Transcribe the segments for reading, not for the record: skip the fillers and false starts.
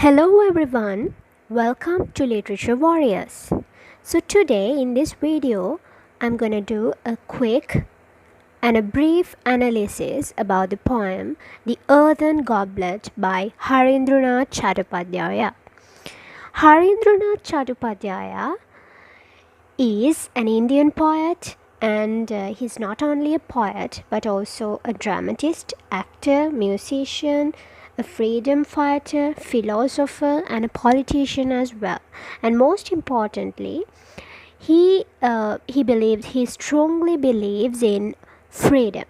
Hello everyone, welcome to Literature Warriors. So today in this video, I'm gonna do a quick and a brief analysis about the poem The Earthen Goblet by Harindranath Chattopadhyaya. Harindranath Chattopadhyaya is an Indian poet and he's not only a poet but also a dramatist, actor, musician, a freedom fighter, philosopher, and a politician as well. And most importantly, he strongly believes in freedom.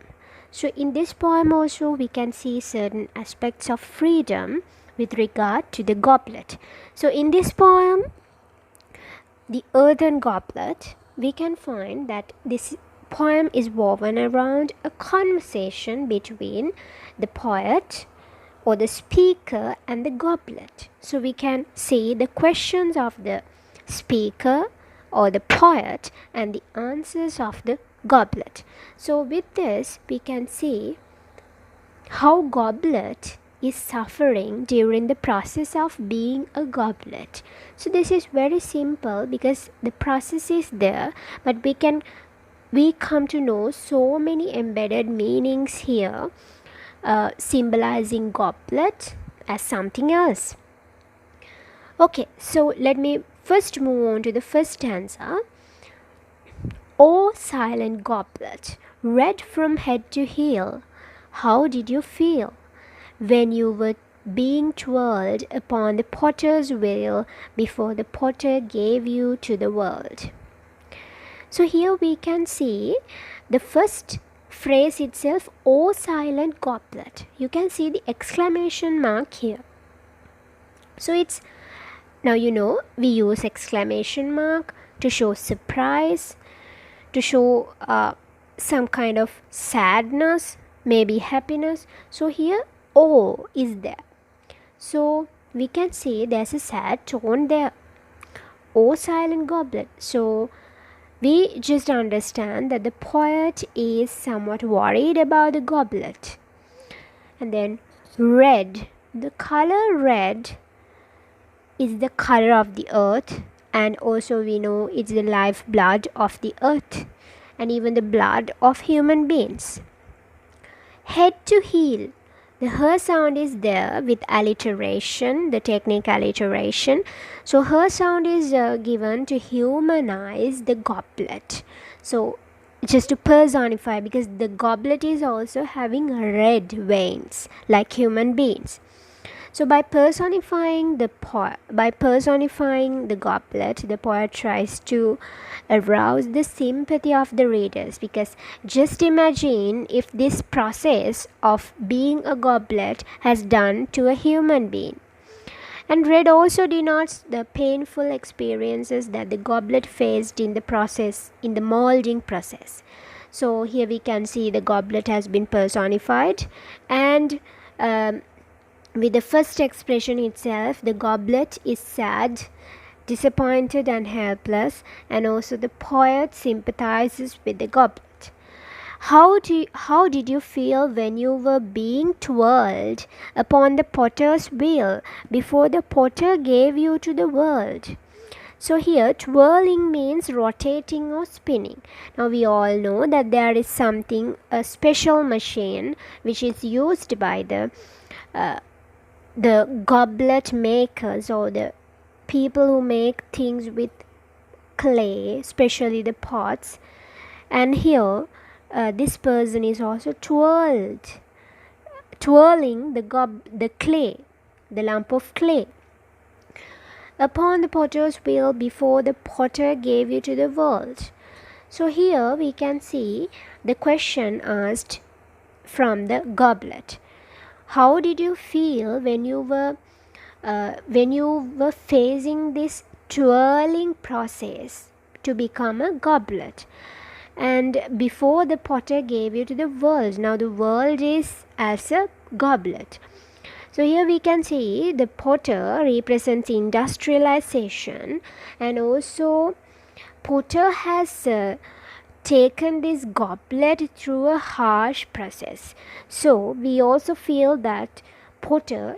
So in this poem also we can see certain aspects of freedom with regard to the goblet. So in this poem, The Earthen Goblet, we can find that this poem is woven around a conversation between the poet or the speaker and the goblet. So we can see the questions of the speaker or the poet and the answers of the goblet. So with this we can see how goblet is suffering during the process of being a goblet. So this is very simple because the process is there, but we come to know so many embedded meanings here, symbolizing goblet as something else. Okay, so let me first move on to the first stanza. O silent goblet, red from head to heel, how did you feel when you were being twirled upon the potter's wheel before the potter gave you to the world? So here we can see the first phrase itself, O silent goblet. You can see the exclamation mark here. So it's, now we use exclamation mark to show surprise, to show some kind of sadness, maybe happiness. So here O is there. So we can see there's a sad tone there. O silent goblet. So we just understand that the poet is somewhat worried about the goblet. And then red. The color red is the color of the earth, and also we know it's the lifeblood of the earth and even the blood of human beings. Head to heel. The her sound is there with alliteration, the technique alliteration. So her sound is given to humanize the goblet. So just to personify, because the goblet is also having red veins like human beings. So by personifying the goblet, the poet tries to arouse the sympathy of the readers, because just imagine if this process of being a goblet has done to a human being. And red also denotes the painful experiences that the goblet faced in the molding process. So here we can see the goblet has been personified, and with the first expression itself, the goblet is sad, disappointed and helpless, and also the poet sympathizes with the goblet. How did you feel when you were being twirled upon the potter's wheel before the potter gave you to the world? So here twirling means rotating or spinning. Now we all know that there is a special machine which is used by the goblet makers or the people who make things with clay, especially the pots. And here this person is also twirling the clay, the lump of clay, upon the potter's wheel before the potter gave you to the world. So here we can see the question asked from the goblet. How did you feel when you were facing this twirling process to become a goblet, and before the potter gave you to the world? Now the world is as a goblet. So here we can see the potter represents industrialization, and also potter has taken this goblet through a harsh process. So we also feel that potter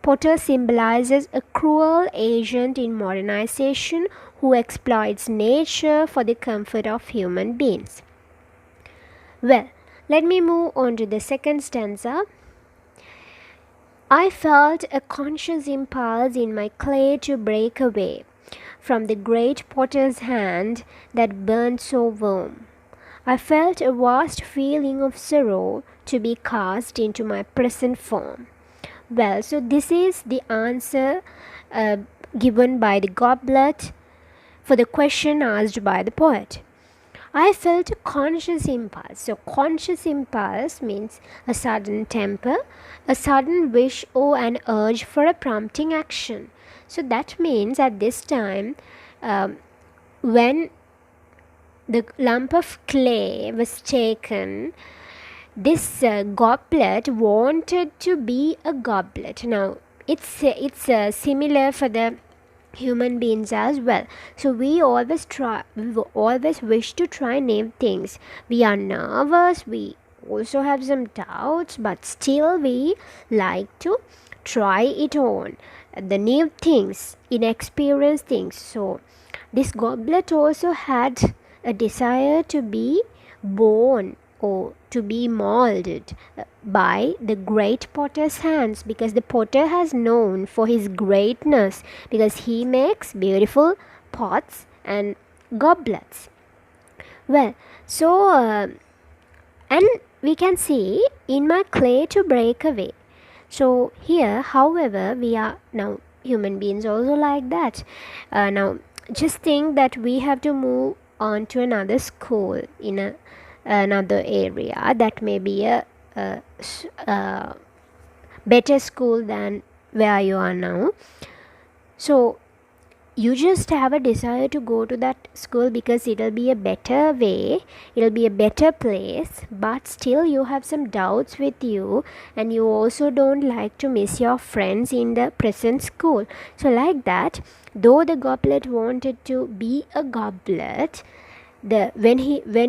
potter symbolizes a cruel agent in modernization who exploits nature for the comfort of human beings. Well, let me move on to the second stanza. I felt a conscious impulse in my clay to break away from the great potter's hand that burned so warm. I felt a vast feeling of sorrow to be cast into my present form. Well, so this is the answer given by the goblet for the question asked by the poet. I felt a conscious impulse. So, conscious impulse means a sudden temper, a sudden wish or an urge for a prompting action. So, that means at this time, when the lump of clay was taken, this goblet wanted to be a goblet. Now, it's similar for the human beings as well. So we always wish to try new things. We are nervous, we also have some doubts, but still we like to try it on the new things, inexperienced things. So this goblet also had a desire to be born or to be molded by the great potter's hands, because the potter has known for his greatness, because he makes beautiful pots and goblets. Well, so and we can see in my clay to break away. So here, however, we are now human beings also like that. Now just think that we have to move on to another school in another area that may be a better school than where you are now. So you just have a desire to go to that school because it'll be a better way, it'll be a better place, but still you have some doubts with you, and you also don't like to miss your friends in the present school. So like that, though the goblet wanted to be a goblet, when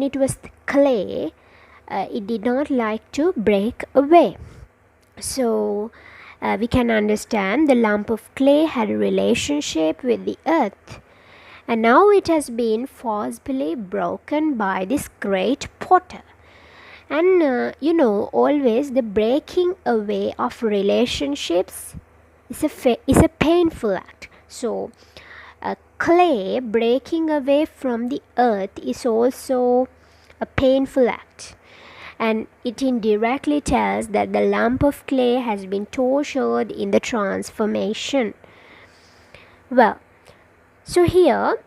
it was clay, it did not like to break away. So we can understand the lump of clay had a relationship with the earth, and now it has been forcibly broken by this great potter. And always the breaking away of relationships is a painful act. So clay breaking away from the earth is also a painful act, and it indirectly tells that the lump of clay has been tortured in the transformation. Well, so here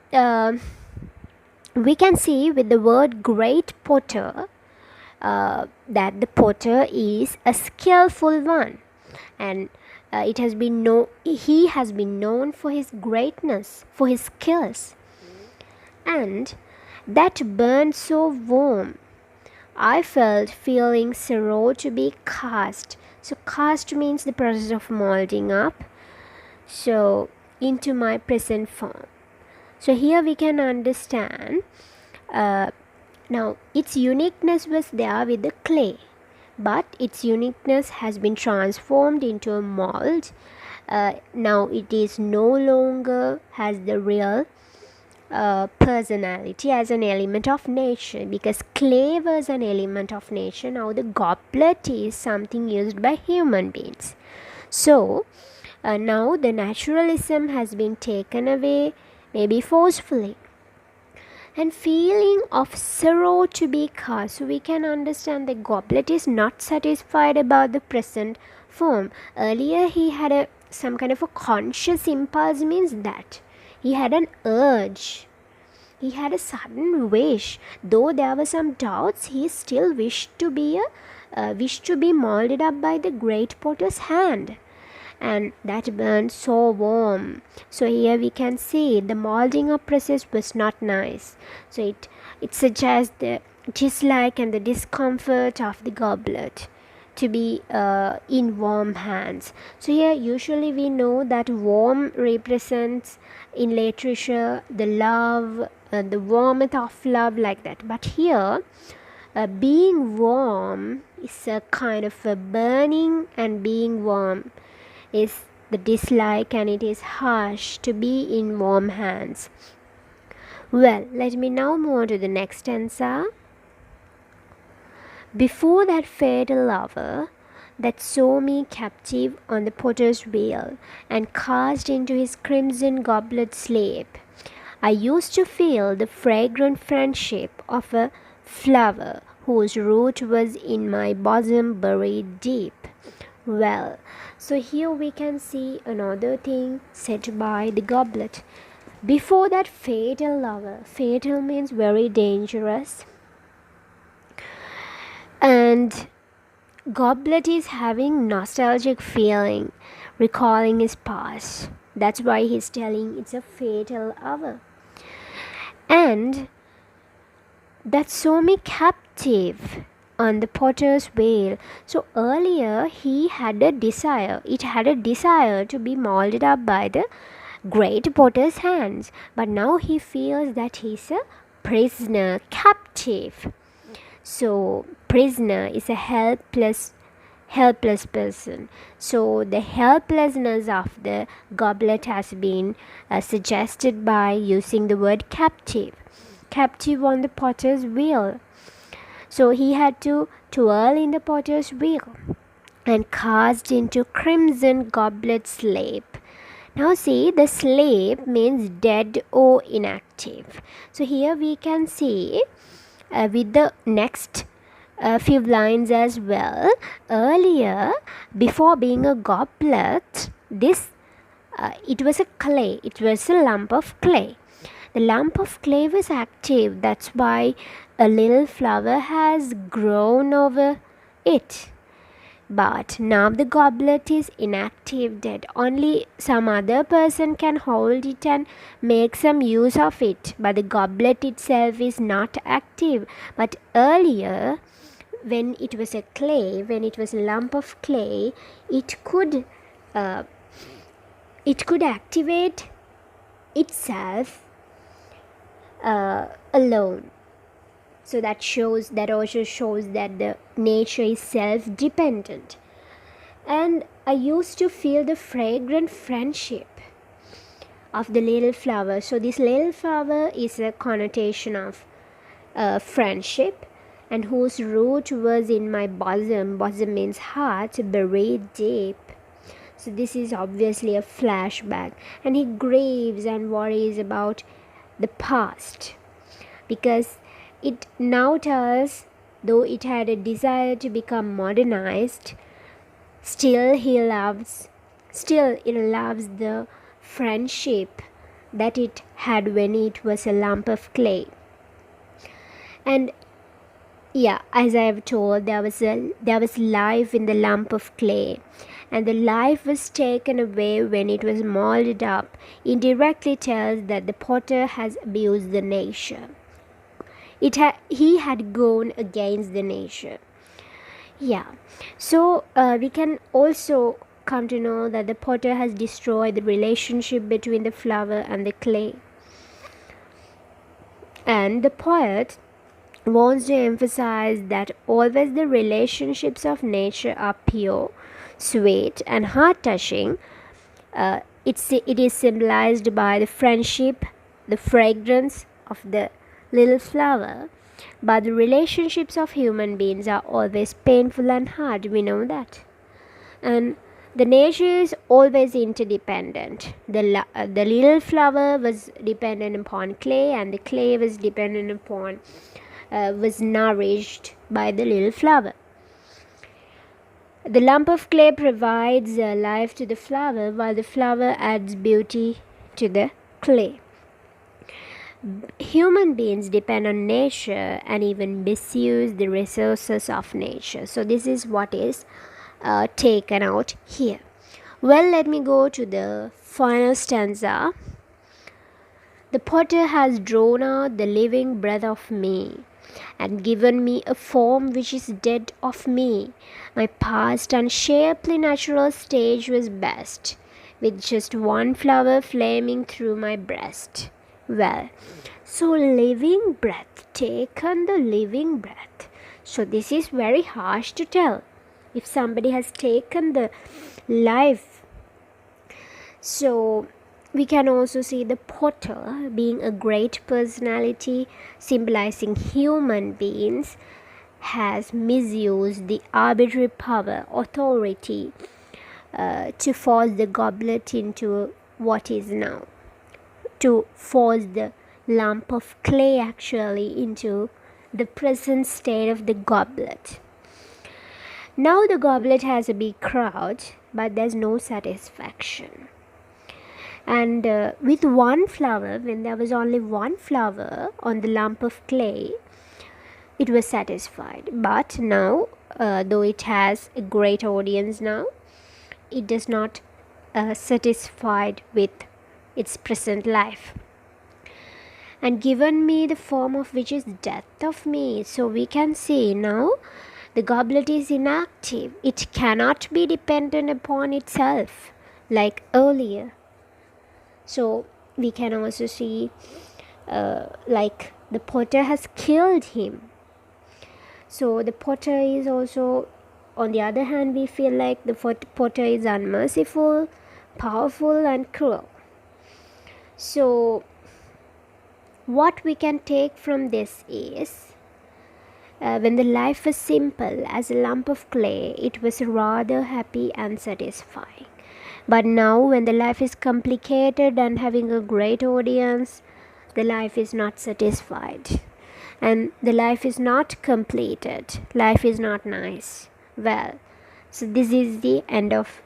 we can see with the word great potter that the potter is a skillful one, and he has been known for his greatness, for his skills, and that burned so warm. I felt feeling sorrow to be cast. So cast means the process of molding up, so into my present form. So here we can understand now its uniqueness was there with the clay, but its uniqueness has been transformed into a mold. Now it is no longer has the real personality as an element of nature, because clay was an element of nature. Now the goblet is something used by human beings. So now the naturalism has been taken away, maybe forcefully, and feeling of sorrow to be cast. So we can understand the goblet is not satisfied about the present form. Earlier he had some kind of a conscious impulse, means that he had an urge, he had a sudden wish. Though there were some doubts, he still wished to be molded up by the great potter's hand, and that burned so warm. So here we can see the molding up process was not nice. So it suggests the dislike and the discomfort of the goblet to be in warm hands. So here usually we know that warm represents in literature the love, the warmth of love, like that. But here being warm is a kind of a burning, and being warm is the dislike, and it is harsh to be in warm hands. Well, let me now move on to the next stanza. Before that fatal hour that saw me captive on the potter's wheel and cast into his crimson goblet sleep, I used to feel the fragrant friendship of a flower whose root was in my bosom buried deep. Well, so here we can see another thing said by the goblet. Before that fatal hour, fatal means very dangerous, and Goblet is having nostalgic feeling, recalling his past. That's why he's telling it's a fatal hour. And that saw me captive on the potter's wheel. So earlier he had a desire. It had a desire to be molded up by the great potter's hands. But now he feels that he's a prisoner, captive. So prisoner is a helpless person. So the helplessness of the goblet has been suggested by using the word captive on the potter's wheel. So he had to twirl in the potter's wheel and cast into crimson goblet sleep. Now see, the sleep means dead or inactive. So here we can see with the next few lines as well. Earlier, before being a goblet, it was a clay. It was a lump of clay. The lump of clay was active. That's why a little flower has grown over it. But now the goblet is inactive, dead. Only some other person can hold it and make some use of it. But the goblet itself is not active. But earlier, when it was a clay, when it was a lump of clay, it could activate itself alone. So that also shows that the nature is self-dependent. And I used to feel the fragrant friendship of the little flower. So this little flower is a connotation of friendship, and whose root was in my bosom. Bosom means heart, buried deep. So this is obviously a flashback, and he grieves and worries about the past, because it now tells, though it had a desire to become modernized, still it loves the friendship that it had when it was a lump of clay. And yeah, as I have told, there was life in the lump of clay, and the life was taken away when it was molded up. Indirectly tells that the potter has abused the nature. He had gone against the nature. Yeah, so we can also come to know that the potter has destroyed the relationship between the flower and the clay. And the poet wants to emphasize that always the relationships of nature are pure, sweet, and heart-touching. It is symbolized by the friendship, the fragrance of the little flower. But the relationships of human beings are always painful and hard, we know that. And the nature is always interdependent. The little flower was dependent upon clay, and the clay was dependent upon was nourished by the little flower. The lump of clay provides life to the flower, while the flower adds beauty to the clay. Human beings depend on nature and even misuse the resources of nature. So this is what is taken out here. Well, let me go to the final stanza. The potter has drawn out the living breath of me, and given me a form which is dead of me. My past unshapely natural stage was best, with just one flower flaming through my breast. Well, so living breath, taken the living breath. So this is very harsh to tell. If somebody has taken the life So we can also see the potter being a great personality, symbolizing human beings, has misused the arbitrary power, authority to force the goblet into what is now, to force the lump of clay actually into the present state of the goblet. Now the goblet has a big crowd, but there's no satisfaction. And with one flower, when there was only one flower on the lump of clay, it was satisfied. But now, though it has a great audience now, it does not satisfied with its present life, and given me the form of which is death of me. So we can see now the goblet is inactive. It cannot be dependent upon itself like earlier. So we can also see like the potter has killed him. So the potter is also, on the other hand, we feel like the potter is unmerciful, powerful and cruel. So what we can take from this is, when the life was simple as a lump of clay, it was rather happy and satisfying. But now when the life is complicated and having a great audience, the life is not satisfied. And the life is not completed. Life is not nice. Well, so this is the end of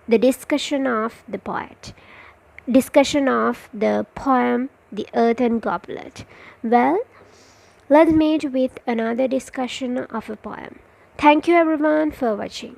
the discussion of the poet. Discussion of the poem, The Earthen Goblet. Well, let's meet with another discussion of a poem. Thank you everyone for watching.